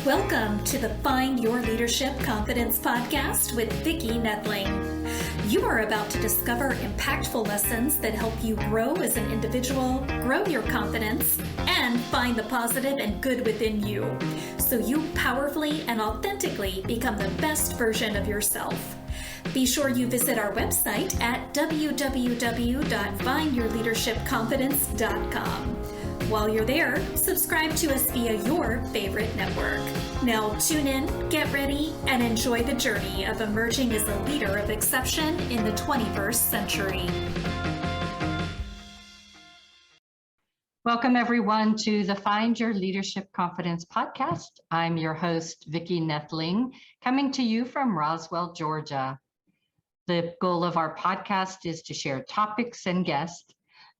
Welcome to the Find Your Leadership Confidence podcast with Vicki Nedling. You are about to discover impactful lessons that help you grow as an individual, grow your confidence, and find the positive and good within you, so you powerfully and authentically become the best version of yourself. Be sure you visit our website at www.findyourleadershipconfidence.com. While you're there, subscribe to us via your favorite network. Now tune in, get ready, and enjoy the journey of emerging as a leader of exception in the 21st century. Welcome everyone to the Find Your Leadership Confidence podcast. I'm your host, Vicki Nedling, coming to you from Roswell, Georgia. The goal of our podcast is to share topics and guests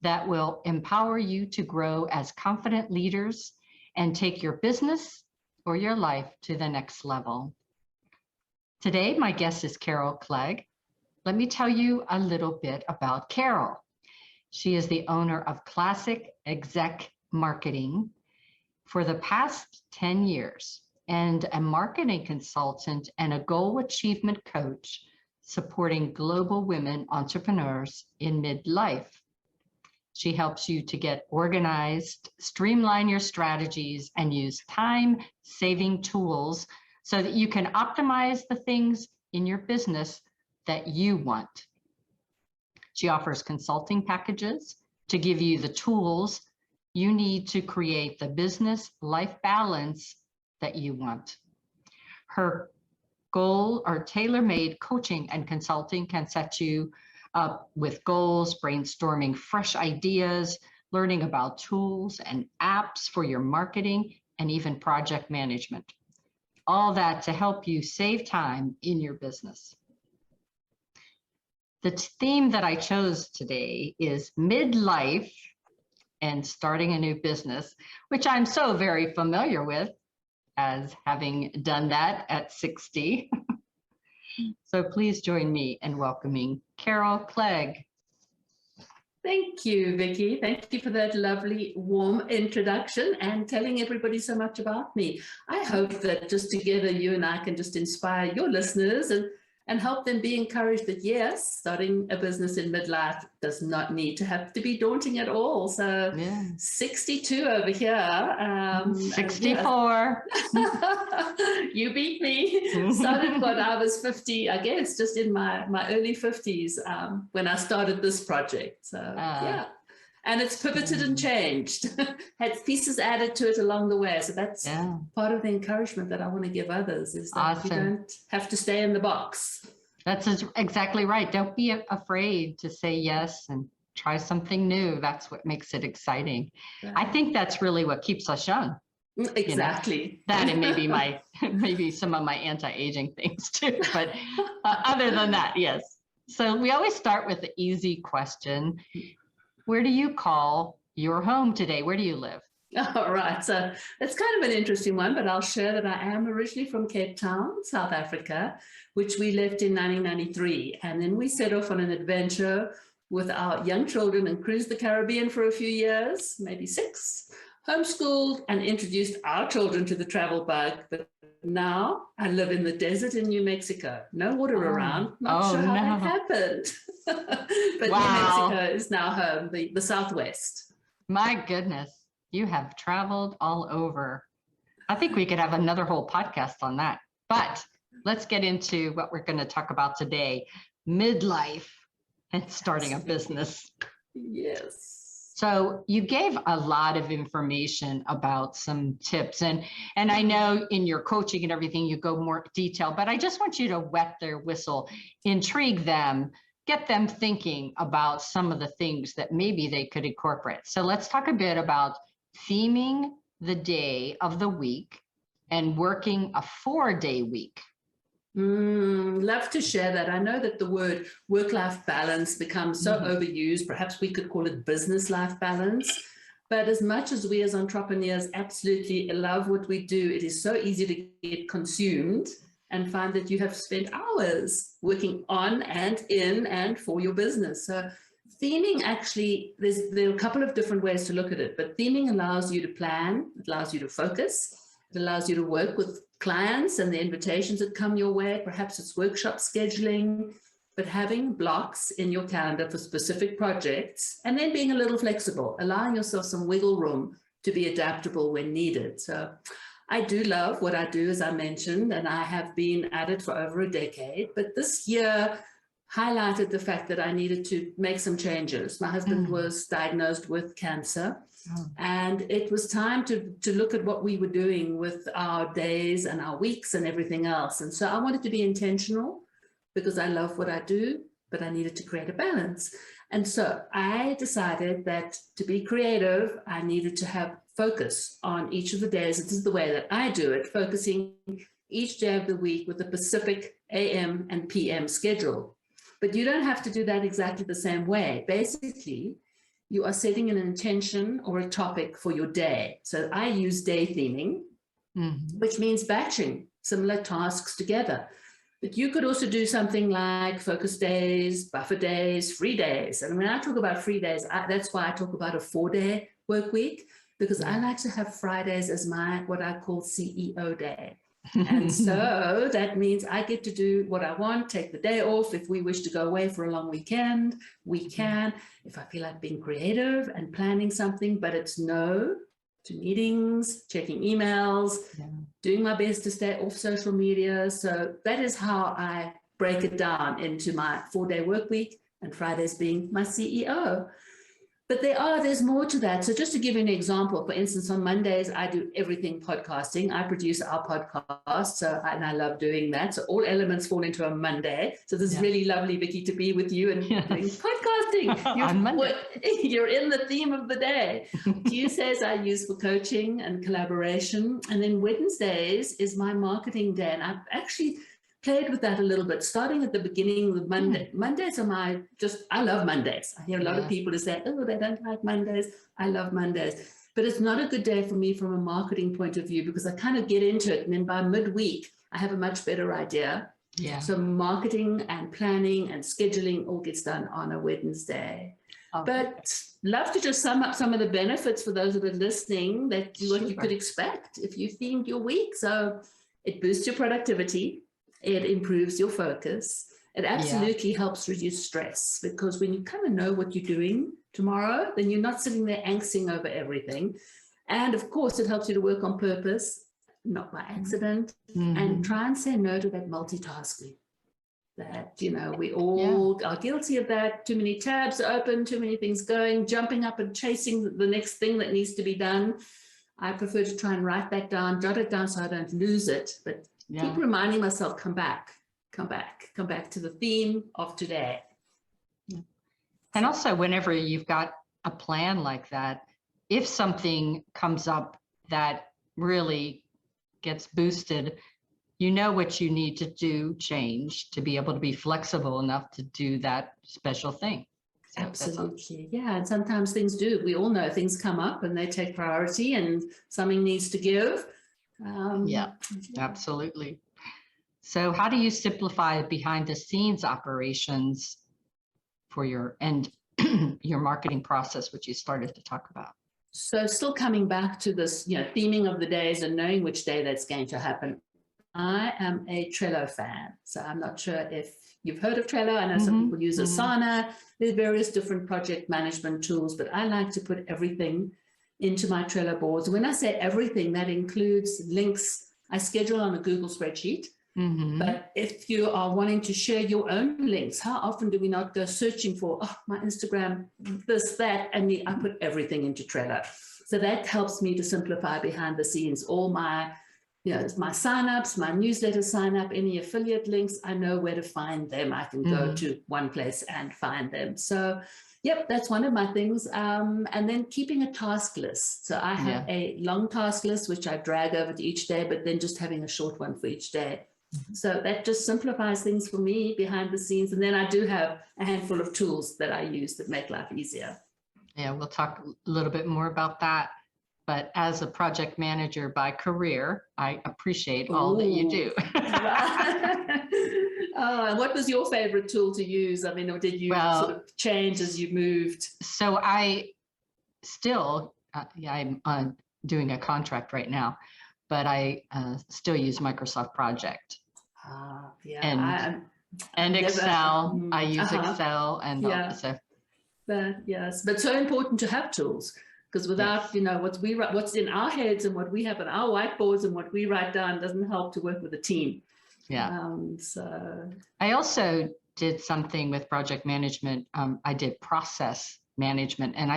that will empower you to grow as confident leaders and take your business or your life to the next level. Today, my guest is Carol Clegg. Let me tell you a little bit about Carol. She is the owner of Classic Exec Marketing for the past 10 years and a marketing consultant and a goal achievement coach supporting global women entrepreneurs in midlife. She helps you to get organized, streamline your strategies, and use time-saving tools so that you can optimize the things in your business that you want. She offers consulting packages to give you the tools you need to create the business-life balance that you want. Her goal or tailor-made coaching and consulting can set you up with goals, brainstorming fresh ideas, learning about tools and apps for your marketing, and even project management. All that to help you save time in your business. The theme that I chose today is midlife and starting a new business, which I'm so very familiar with as having done that at 60. So please join me in welcoming Carol Clegg. Thank you, Vicki. Thank you for that lovely, warm introduction and telling everybody so much about me. I hope that just together you and I can just inspire your listeners and help them be encouraged that, yes, starting a business in midlife does not need to have to be daunting at all. So 62 over here. 64. You beat me. Started when I was 50, I guess, just in my early 50s when I started this project. So, yeah. And it's pivoted and changed. Had pieces added to it along the way. So that's part of the encouragement that I want to give others is that you don't have to stay in the box. That's exactly right. Don't be afraid to say yes and try something new. That's what makes it exciting. Right. I think that's really what keeps us young. Exactly. You know? That and maybe some of my anti-aging things too. But other than that, yes. So we always start with the easy question. Where do you call your home today? Where do you live? All right. So that's kind of an interesting one, but I'll share that I am originally from Cape Town, South Africa, which we left in 1993. And then we set off on an adventure with our young children and cruised the Caribbean for a few years, maybe 6, homeschooled and introduced our children to the travel bug. But now I live in the desert in New Mexico. No water around. Not sure how that happened. But New Mexico is now home, the Southwest. My goodness, you have traveled all over. I think we could have another whole podcast on that. But let's get into what we're going to talk about today, midlife and starting a business. Yes. So you gave a lot of information about some tips, and I know in your coaching and everything you go more detail, but I just want you to wet their whistle, intrigue them, get them thinking about some of the things that maybe they could incorporate. So let's talk a bit about theming the day of the week and working a 4-day week. Love to share that. I know that the word work-life balance becomes so overused. Perhaps we could call it business-life balance. But as much as we as entrepreneurs absolutely love what we do, it is so easy to get consumed and find that you have spent hours working on and in and for your business. So theming actually, there are a couple of different ways to look at it, but theming allows you to plan, it allows you to focus, it It allows you to work with clients and the invitations that come your way. Perhaps it's workshop scheduling, but having blocks in your calendar for specific projects and then being a little flexible, allowing yourself some wiggle room to be adaptable when needed. So I do love what I do, as I mentioned, and I have been at it for over a decade. But this year highlighted the fact that I needed to make some changes. My husband was diagnosed with cancer, and it was time to look at what we were doing with our days and our weeks and everything else. And so I wanted to be intentional because I love what I do, but I needed to create a balance. And so I decided that to be creative, I needed to have focus on each of the days. This is the way that I do it, focusing each day of the week with a specific AM and PM schedule. But you don't have to do that exactly the same way. Basically, you are setting an intention or a topic for your day. So I use day theming, which means batching similar tasks together. But you could also do something like focus days, buffer days, free days. And when I talk about free days, that's why I talk about a 4-day work week, because I like to have Fridays as my, what I call CEO day. And so that means I get to do what I want, take the day off. If we wish to go away for a long weekend, we can. If I feel like being creative and planning something, but it's no to meetings, checking emails, doing my best to stay off social media. So that is how I break it down into my 4-day work week, and Fridays being my CEO. But there's more to that. So just to give you an example, for instance, on Mondays, I do everything podcasting. I produce our podcast, and I love doing that. So all elements fall into a Monday. So this is really lovely, Vicky, to be with you and doing podcasting. On Monday. You're in the theme of the day. Tuesdays I use for coaching and collaboration. And then Wednesdays is my marketing day. And I've actually played with that a little bit, starting at the beginning with Monday. Mondays are I love Mondays. I hear a lot of people who say, oh, they don't like Mondays. I love Mondays. But it's not a good day for me from a marketing point of view, because I kind of get into it. And then by midweek, I have a much better idea. Yeah. So marketing and planning and scheduling all gets done on a Wednesday. But love to just sum up some of the benefits for those that are listening, that what you could expect if you themed your week. So it boosts your productivity. It improves your focus. It absolutely helps reduce stress, because when you kind of know what you're doing tomorrow, then you're not sitting there angsting over everything. And of course, it helps you to work on purpose, not by accident, and try and say no to that multitasking. That, we all are guilty of that. Too many tabs open, too many things going, jumping up and chasing the next thing that needs to be done. I prefer to try and write that down, jot it down so I don't lose it. But keep reminding myself, come back to the theme of today. And also, whenever you've got a plan like that, if something comes up that really gets boosted, you know what you need to change to be able to be flexible enough to do that special thing. So absolutely. Yeah. And sometimes things do. We all know things come up and they take priority and something needs to give. Absolutely. So how do you simplify behind the scenes operations for your marketing process, which you started to talk about? So still coming back to this, theming of the days and knowing which day that's going to happen. I am a Trello fan. So I'm not sure if you've heard of Trello. I know some people use Asana. There's various different project management tools, but I like to put everything into my Trello boards. When I say everything, that includes links. I schedule on a Google spreadsheet. But if you are wanting to share your own links, how often do we not go searching for, my Instagram, this, that, and I put everything into Trello. So that helps me to simplify behind the scenes. All my, my signups, my newsletter sign up, any affiliate links, I know where to find them. I can go to one place and find them. So that's one of my things. And then keeping a task list. So I have a long task list, which I drag over to each day, but then just having a short one for each day. So that just simplifies things for me behind the scenes. And then I do have a handful of tools that I use that make life easier. Yeah, we'll talk a little bit more about that. But as a project manager by career, I appreciate all that you do. What was your favorite tool to use? I mean, or did you sort of change as you moved? So I still, I'm doing a contract right now, but I still use Microsoft Project. Yeah. And Excel. I use Uh-huh. Excel and Yeah. so. Yes, but so important to have tools, because without, Yes. what's in our heads and what we have on our whiteboards and what we write down doesn't help to work with a team. Yeah. So I also did something with project management. I did process management, and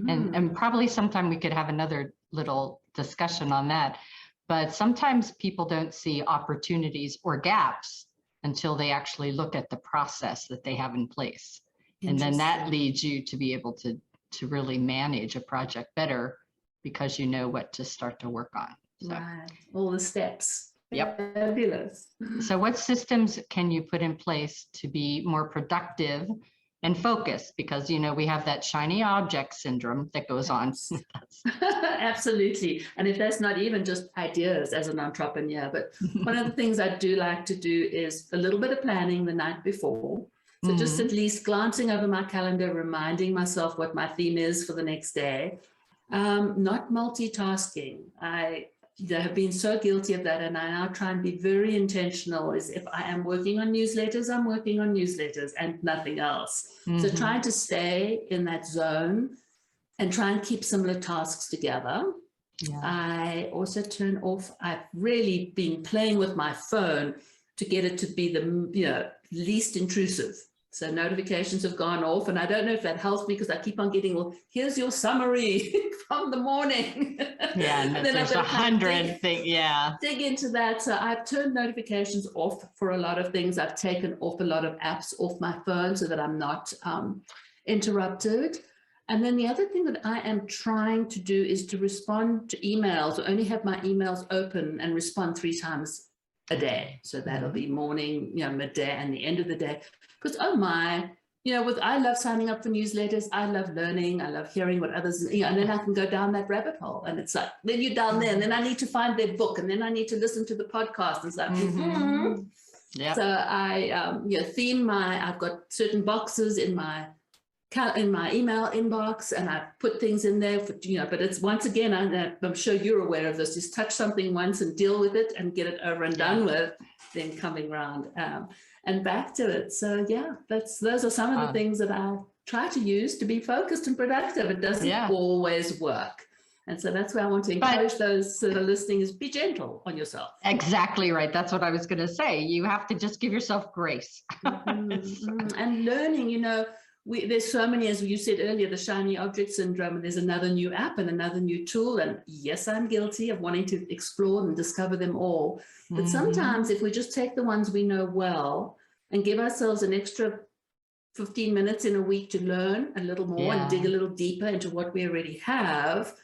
and probably sometime we could have another little discussion on that. But sometimes people don't see opportunities or gaps until they actually look at the process that they have in place. And then that leads you to be able to really manage a project better, because you know what to start to work on. So. Right, all the steps. Yep. Fabulous. So what systems can you put in place to be more productive and focused? Because, we have that shiny object syndrome that goes on. Absolutely. And if that's not even just ideas as an entrepreneur, but one of the things I do like to do is a little bit of planning the night before. So just at least glancing over my calendar, reminding myself what my theme is for the next day. Not multitasking. I have been so guilty of that, and I now try and be very intentional. Is if I am working on newsletters, I'm working on newsletters and nothing else. So trying to stay in that zone and try and keep similar tasks together. Yeah. I also turn off. I've really been playing with my phone to get it to be the least intrusive. So notifications have gone off, and I don't know if that helps me, because I keep on getting, well, here's your summary from the morning. Yeah, and then there's 100 things. Yeah. Dig into that. So I've turned notifications off for a lot of things. I've taken off a lot of apps off my phone so that I'm not interrupted. And then the other thing that I am trying to do is to respond to emails, or only have my emails open and respond 3 times a day. So that'll be morning, midday, and the end of the day. Because, I love signing up for newsletters. I love learning. I love hearing what others, and then I can go down that rabbit hole. And it's like, then you're down there, and then I need to find their book, and then I need to listen to the podcast and stuff. Yeah. So I, I've got certain boxes in my email inbox, and I put things in there for, but it's, once again, I'm sure you're aware of this, just touch something once and deal with it and get it over and done with, then coming around and back to it. So those are some of the things that I try to use to be focused and productive. It doesn't always work. And so that's where I want to encourage those that are listening, is be gentle on yourself. Exactly right. That's what I was going to say. You have to just give yourself grace. And learning, there's so many, as you said earlier, the shiny object syndrome, and there's another new app and another new tool. And yes, I'm guilty of wanting to explore and discover them all. But sometimes if we just take the ones we know well and give ourselves an extra 15 minutes in a week to learn a little more and dig a little deeper into what we already have,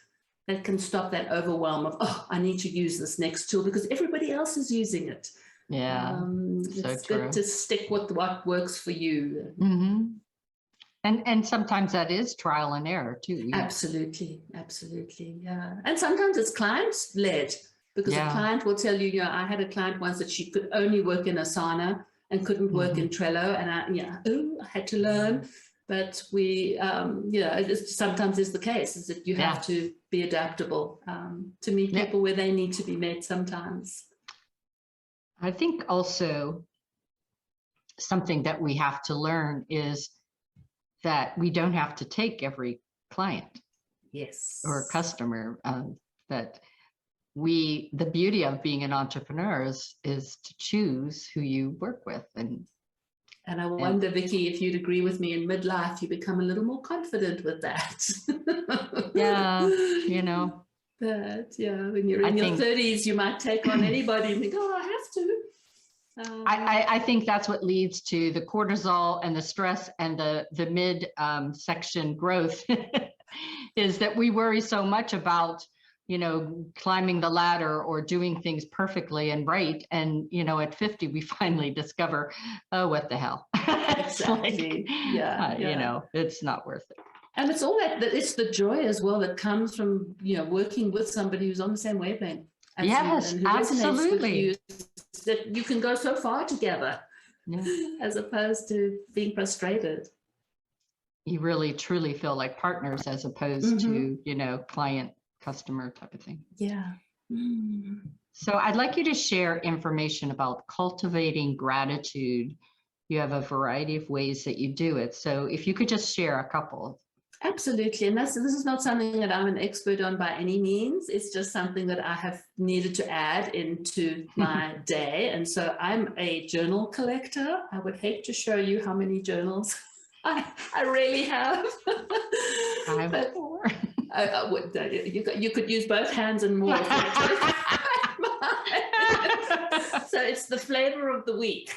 that can stop that overwhelm of, I need to use this next tool because everybody else is using it. Yeah, it's good to stick with what works for you. And sometimes that is trial and error too. Absolutely. Yeah. And sometimes it's client led, because a client will tell you, I had a client once that she could only work in Asana and couldn't work in Trello. And I had to learn. But we, it sometimes is the case, is that you have to be adaptable to meet people where they need to be met sometimes. I think also something that we have to learn is that we don't have to take every client or customer. That the beauty of being an entrepreneur is to choose who you work with. And I wonder, Vicky, if you'd agree with me, in midlife, you become a little more confident with that. But when you're in your 30s, you might take on anybody and think, I have to. I think that's what leads to the cortisol and the stress and the mid section growth is that we worry so much about, climbing the ladder or doing things perfectly and right. And, at 50, we finally discover, what the hell? Exactly. It's not worth it. And it's all that it's the joy as well that comes from, working with somebody who's on the same wavelength. Yes, absolutely. That you can go so far together, as opposed to being frustrated. You really truly feel like partners as opposed to, client, customer type of thing. Yeah. So I'd like you to share information about cultivating gratitude. You have a variety of ways that you do it. So if you could just share a couple. Absolutely. And this is not something that I'm an expert on by any means. It's just something that I have needed to add into my day. And so I'm a journal collector. I would hate to show you how many journals I really have. I have 4. You could use both hands and more. So it's the flavor of the week.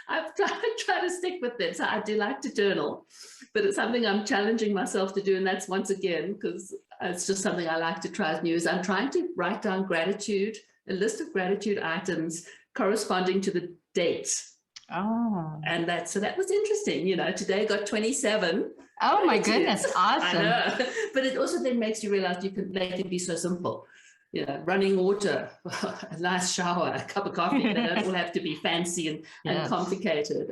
I've tried to stick with it. So I do like to journal, but it's something I'm challenging myself to do. And that's once again, because it's just something I like to try as new, is I'm trying to write down gratitude, a list of gratitude items corresponding to the dates. Oh. And so that was interesting. Today got 27. Oh my goodness, awesome. I know. But it also then makes you realize they can be so simple. Running water, a nice shower, a cup of coffee. They don't all have to be fancy and complicated.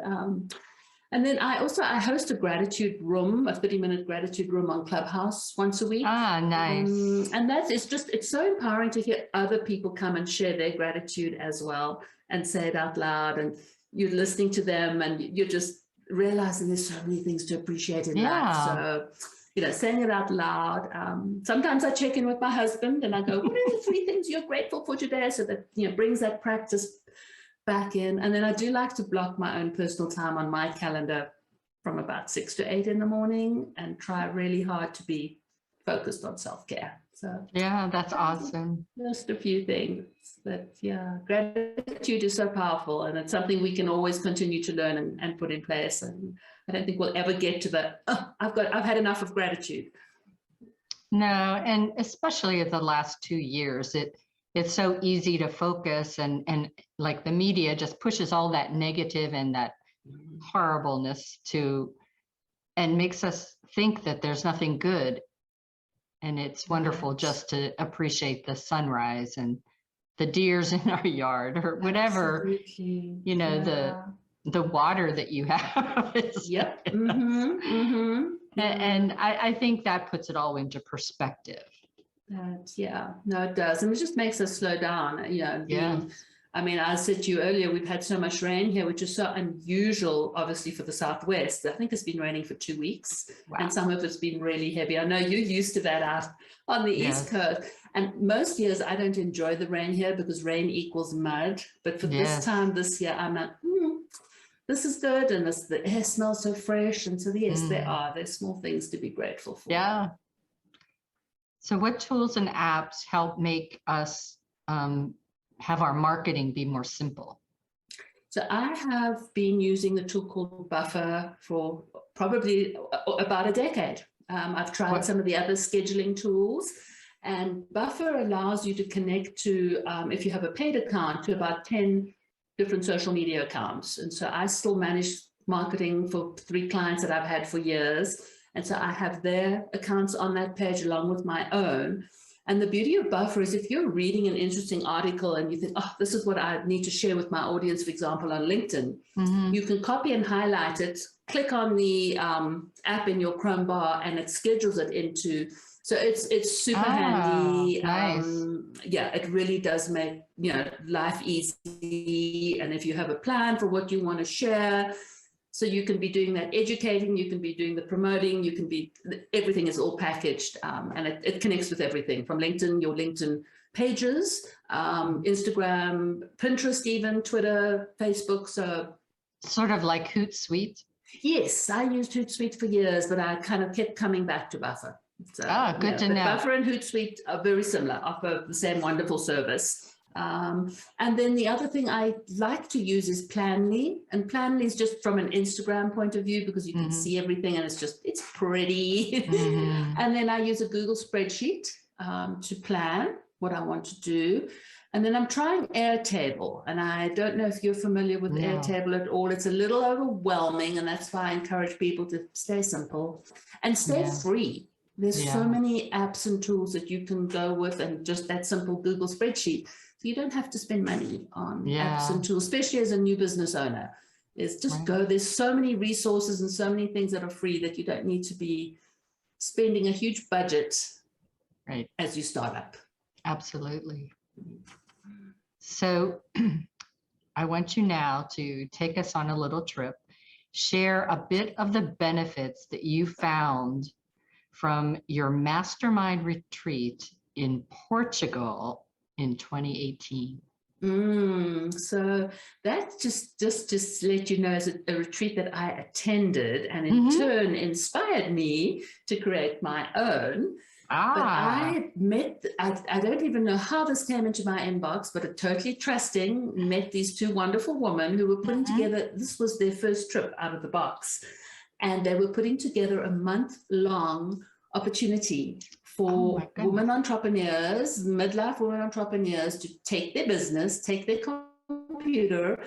And then I host a gratitude room, a 30-minute gratitude room on Clubhouse once a week. Ah, nice. And it's so empowering to hear other people come and share their gratitude as well and say it out loud. And you're listening to them and you're just realizing there's so many things to appreciate in life. So, saying it out loud. Sometimes I check in with my husband and I go, what are the 3 things you're grateful for today? So that, brings that practice back in. And then I do like to block my own personal time on my calendar from about 6 to 8 in the morning and try really hard to be focused on self-care. So yeah, that's awesome. Just a few things. But yeah, gratitude is so powerful, and it's something we can always continue to learn and put in place. And I don't think we'll ever get to I've had enough of gratitude. No, and especially in the last 2 years, it's so easy to focus and like the media just pushes all that negative and that horribleness and makes us think that there's nothing good. And it's wonderful just to appreciate the sunrise and the deers in our yard or whatever. Absolutely. The water that you have. Yep. And I think that puts it all into perspective. No, it does. And it just makes us slow down. I said to you earlier, we've had so much rain here, which is so unusual, obviously, for the Southwest. I think it's been raining for 2 weeks. Wow. And some of it's been really heavy. I know you're used to that out on the East Coast. And most years I don't enjoy the rain here because rain equals mud. But for this year, I'm like, this is good. And the air smells so fresh. And so there's small things to be grateful for. Yeah. So what tools and apps help make us have our marketing be more simple? So I have been using a tool called Buffer for probably about a decade. I've tried some of the other scheduling tools, and Buffer allows you to connect to, if you have a paid account, to about 10 different social media accounts. And so I still manage marketing for 3 clients that I've had for years. And so I have their accounts on that page along with my own. And the beauty of Buffer is if you're reading an interesting article and you think, this is what I need to share with my audience, for example, on LinkedIn, you can copy and highlight it, click on the app in your Chrome bar, and it schedules it into. So it's super handy. Nice. It really does make life easy. And if you have a plan for what you want to share, so you can be doing that educating, you can be doing the promoting, everything is all packaged, and it connects with everything from LinkedIn, your LinkedIn pages, Instagram, Pinterest, even Twitter, Facebook. So sort of like Hootsuite. Yes, I used Hootsuite for years, but I kind of kept coming back to Buffer. So, good to know. Buffer and Hootsuite are very similar, offer the same wonderful service. And then the other thing I like to use is Planly, and Planly is just from an Instagram point of view because you can see everything and it's pretty. And then I use a Google spreadsheet to plan what I want to do. And then I'm trying Airtable, and I don't know if you're familiar with Airtable at all. It's a little overwhelming, and that's why I encourage people to stay simple and stay free. There's so many apps and tools that you can go with, and just that simple Google spreadsheet. So you don't have to spend money on apps and tools, especially as a new business owner. Is just go. There's so many resources and so many things that are free that you don't need to be spending a huge budget as you start up. Absolutely. So I want you now to take us on a little trip, share a bit of the benefits that you found from your mastermind retreat in Portugal in 2018. So that just to let you know, is a retreat that I attended, and in turn inspired me to create my own. But I don't even know how this came into my inbox, but a totally trusting, met these two wonderful women who were putting together, this was their first trip out of the box. And they were putting together a month-long opportunity for women entrepreneurs, midlife women entrepreneurs, to take their business, take their computer,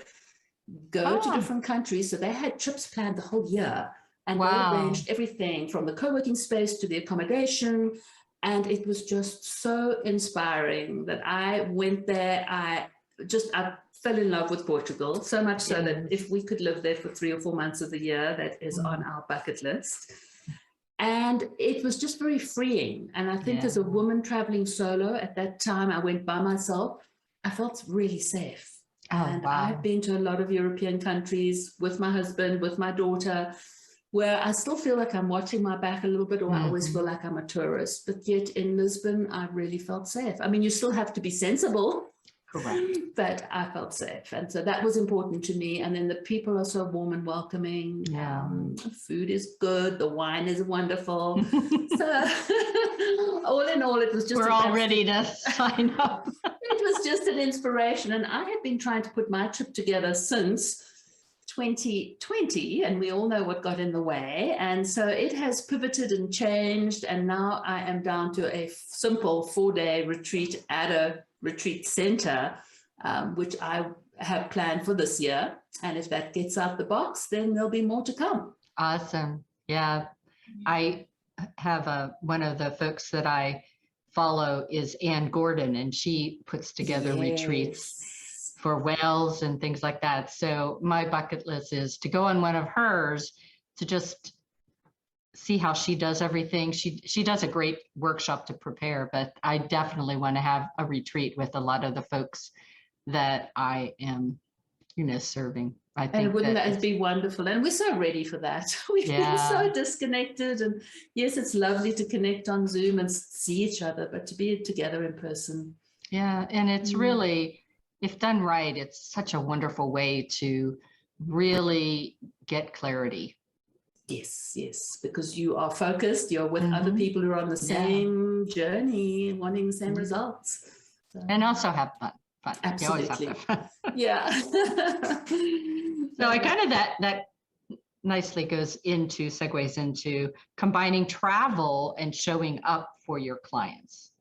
go to different countries. So they had trips planned the whole year. And they arranged everything from the co-working space to the accommodation. And it was just so inspiring that I went there. I fell in love with Portugal, so much so that if we could live there for 3 or 4 months of the year, that is on our bucket list. And it was just very freeing. And I think as a woman traveling solo at that time, I went by myself, I felt really safe. I've been to a lot of European countries with my husband, with my daughter, where I still feel like I'm watching my back a little bit, or I always feel like I'm a tourist. But yet in Lisbon, I really felt safe. I mean, you still have to be sensible. Correct. But I felt safe. And so that was important to me. And then the people are so warm and welcoming. Food is good. The wine is wonderful. So all in all, it was just— We're all ready to sign up. It was just an inspiration. And I had been trying to put my trip together since 2020, and we all know what got in the way. And so it has pivoted and changed. And now I am down to a simple 4-day retreat at a retreat center, which I have planned for this year. And if that gets out the box, then there'll be more to come. Awesome. Yeah. I have one of the folks that I follow is Ann Gordon, and she puts together retreats for whales and things like that. So my bucket list is to go on one of hers, to just see how she does everything. She does a great workshop to prepare, but I definitely want to have a retreat with a lot of the folks that I am, serving. I think, and wouldn't that be wonderful? And we're so ready for that. We've been so disconnected, and yes, it's lovely to connect on Zoom and see each other, but to be together in person. Yeah, and it's really, if done right, it's such a wonderful way to really get clarity. Yes, because you are focused, you're with other people who are on the same journey, wanting the same results. So. And also have fun. Absolutely. You always have to have fun. Yeah. So I kind of, that nicely segues into combining travel and showing up for your clients.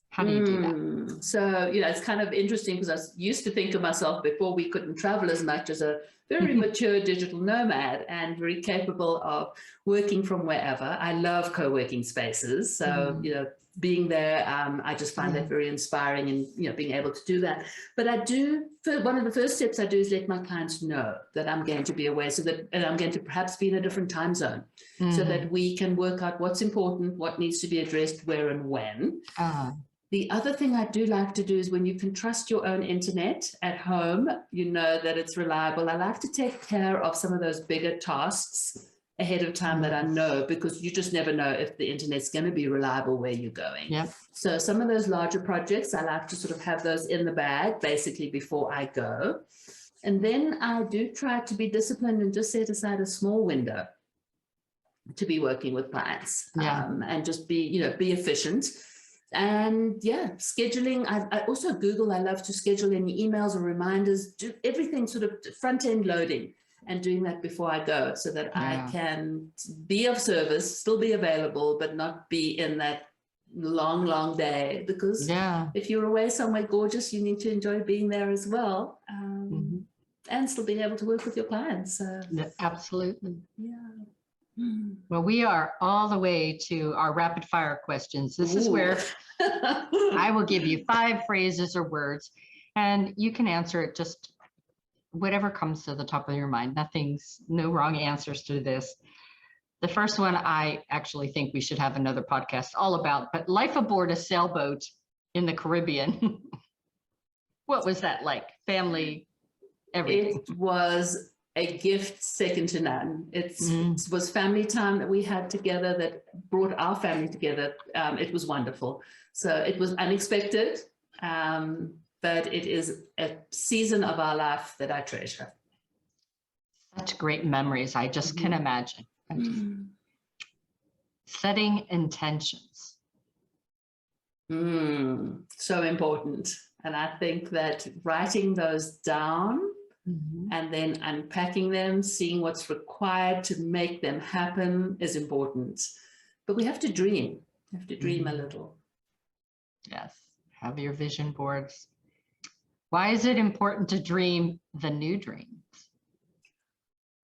How do you do that? So, it's kind of interesting, because I used to think of myself before we couldn't travel as much as a very mature digital nomad and very capable of working from wherever. I love co-working spaces. So, being there, I just find that very inspiring, and, being able to do that. But one of the first steps I do is let my clients know that I'm going to be away, and I'm going to perhaps be in a different time zone, so that we can work out what's important, what needs to be addressed, where and when. The other thing I do like to do is, when you can trust your own internet at home, you know that it's reliable. I like to take care of some of those bigger tasks ahead of time that I know, because you just never know if the internet's going to be reliable where you're going. Yep. So some of those larger projects, I like to sort of have those in the bag basically before I go. And then I do try to be disciplined and just set aside a small window to be working with clients, and just be efficient. And scheduling. I also Google. I love to schedule any emails or reminders, do everything sort of front end loading, and doing that before I go, so that I can be of service, still be available, but not be in that long day. Because if you're away somewhere gorgeous, you need to enjoy being there as well, and still being able to work with your clients. So. Absolutely. Yeah. Well, we are all the way to our rapid fire questions. This is where I will give you 5 phrases or words, and you can answer it just whatever comes to the top of your mind. No wrong answers to this. The first one, I actually think we should have another podcast all about, but life aboard a sailboat in the Caribbean. What was that like? Family, everything. It was a gift second to none. It was family time that we had together that brought our family together. It was wonderful. So it was unexpected, but it is a season of our life that I treasure. Such great memories. I just can imagine. Setting intentions. So important. And I think that writing those down and then unpacking them, seeing what's required to make them happen is important. But we have to dream. We have to dream a little. Yes. Have your vision boards. Why is it important to dream the new dreams?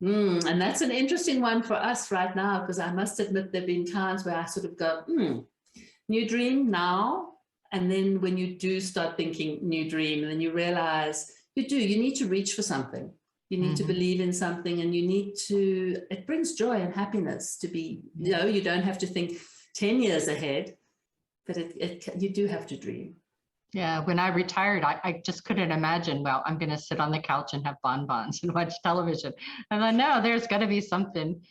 And that's an interesting one for us right now, because I must admit there have been times where I sort of go, new dream now. And then when you do start thinking new dream, and then you realize you need to reach for something. You need to believe in something, and you need to, it brings joy and happiness to be, you don't have to think 10 years ahead, but you do have to dream. Yeah, when I retired, I just couldn't imagine, well, I'm going to sit on the couch and have bonbons and watch television. And then, no, there's got to be something.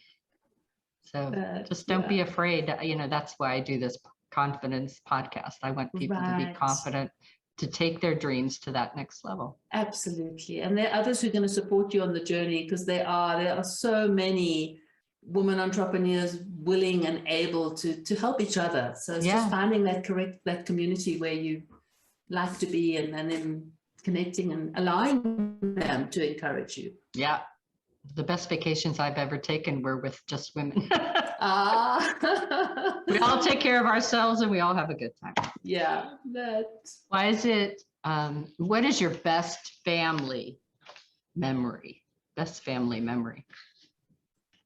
So just don't be afraid. That's why I do this confidence podcast. I want people to be confident to take their dreams to that next level. Absolutely. And there are others who are going to support you on the journey, because there are so many women entrepreneurs willing and able to help each other. So it's just finding that community where you like to be, and then connecting and allowing them to encourage you. Yeah. The best vacations I've ever taken were with just women. We all take care of ourselves and we all have a good time. Yeah. Why is it, what is your best family memory? Best family memory?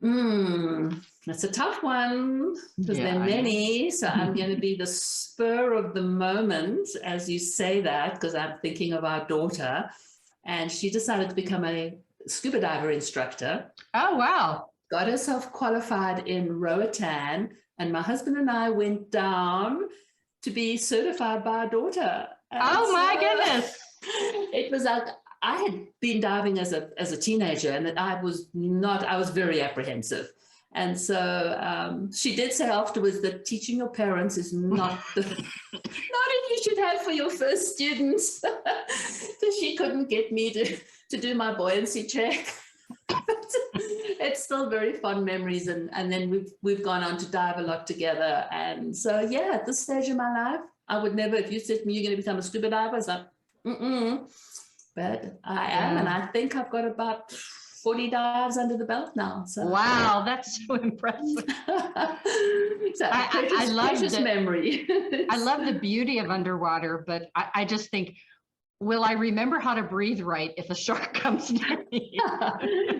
That's a tough one, because there are many. So I'm going to be the spur of the moment as you say that, because I'm thinking of our daughter, and she decided to become a scuba diver instructor. Oh, wow. Got herself qualified in Roatan, and my husband and I went down to be certified by our daughter. And my goodness. It was like, I had been diving as a teenager, and I was very apprehensive. And so she did say afterwards that teaching your parents is not what you should have for your first students. So she couldn't get me to do my buoyancy check. But it's still very fond memories, and then we've gone on to dive a lot together. And so at this stage of my life, I would never, if you said to me you're going to become a scuba diver, it's like but I am, and I think I've got about 40 dives under the belt now. So wow, that's so impressive. So I love this memory. I love the beauty of underwater, but I just think, will I remember how to breathe right if a shark comes near me?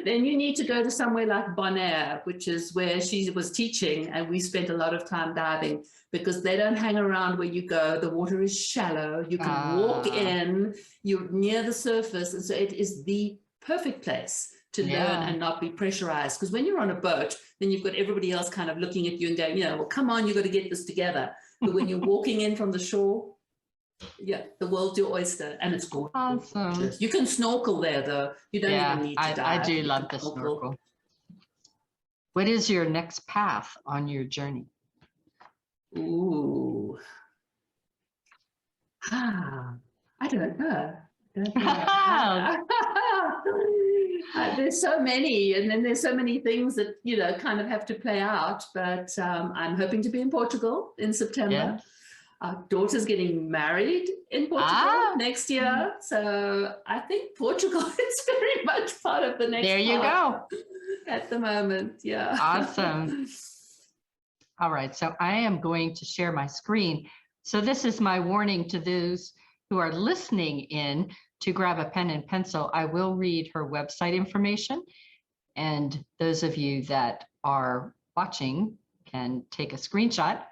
Then you need to go to somewhere like Bonaire, which is where she was teaching, and we spent a lot of time diving, because they don't hang around where you go. The water is shallow. You can walk in, you're near the surface. And so it is the perfect place to learn and not be pressurized. Because when you're on a boat, then you've got everybody else kind of looking at you and going, well, come on, you've got to get this together. But when you're walking in from the shore, the world's your oyster, and it's gorgeous. Awesome. You can snorkel there, though. You don't even need to dive. I do love the snorkel. What is your next path on your journey? Ooh. I don't know. There's so many, and then there's so many things that, kind of have to play out. But I'm hoping to be in Portugal in September. Yeah. Our daughter's getting married in Portugal next year. So I think Portugal is very much part of the next There you go. At the moment. Yeah. Awesome. All right. So I am going to share my screen. So this is my warning to those who are listening in to grab a pen and pencil. I will read her website information. And those of you that are watching can take a screenshot.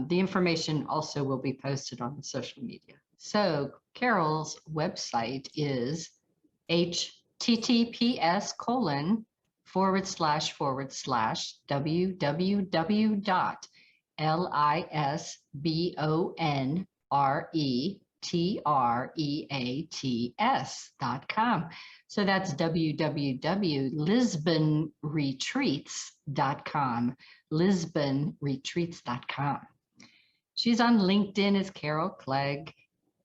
The information also will be posted on the social media. So Carol's website is https://www.lisbonarc retreats.com. So that's www.lisbonretreats.com, lisbonretreats.com. She's on LinkedIn as Carol Clegg,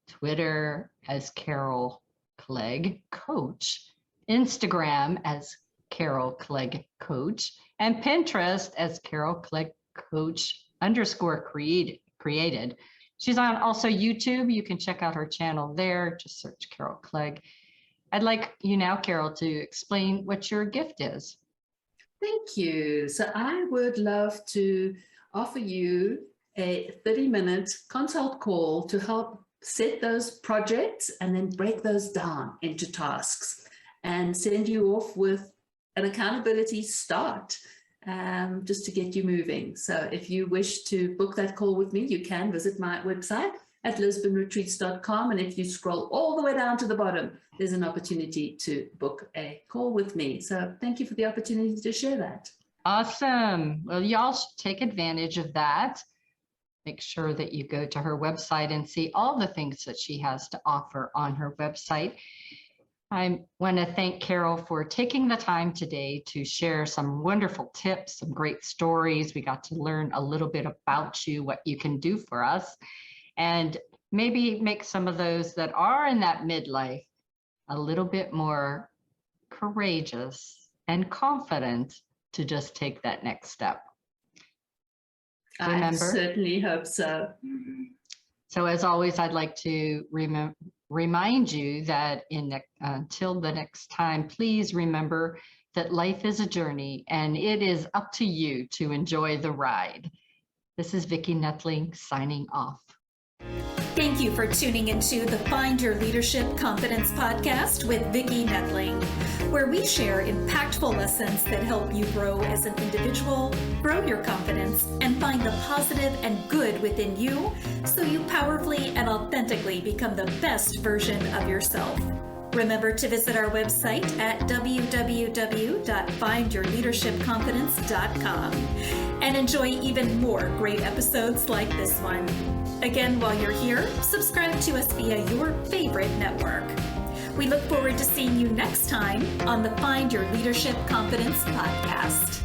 Twitter as Carol Clegg Coach, Instagram as Carol Clegg Coach, and Pinterest as Carol Clegg Coach _created. She's on also YouTube. You can check out her channel there. Just search Carol Clegg. I'd like you now, Carol, to explain what your gift is. Thank you. So I would love to offer you a 30-minute consult call to help set those projects and then break those down into tasks and send you off with an accountability start, just to get you moving. So if you wish to book that call with me, you can visit my website at lisbonretreats.com. And if you scroll all the way down to the bottom, there's an opportunity to book a call with me. So thank you for the opportunity to share that. Awesome. Well, y'all should take advantage of that. Make sure that you go to her website and see all the things that she has to offer on her website. I want to thank Carol for taking the time today to share some wonderful tips, some great stories. We got to learn a little bit about you, what you can do for us, and maybe make some of those that are in that midlife a little bit more courageous and confident to just take that next step. Remember? I certainly hope so. So as always, I'd like to remind you that until the next time, please remember that life is a journey and it is up to you to enjoy the ride. This is Vicki Nettling signing off. Thank you for tuning into the Find Your Leadership Confidence podcast with Vicki Nettling, where we share impactful lessons that help you grow as an individual, grow your confidence, and find the positive and good within you so you powerfully and authentically become the best version of yourself. Remember to visit our website at www.findyourleadershipconfidence.com and enjoy even more great episodes like this one. Again, while you're here, subscribe to us via your favorite network. We look forward to seeing you next time on the Find Your Leadership Confidence podcast.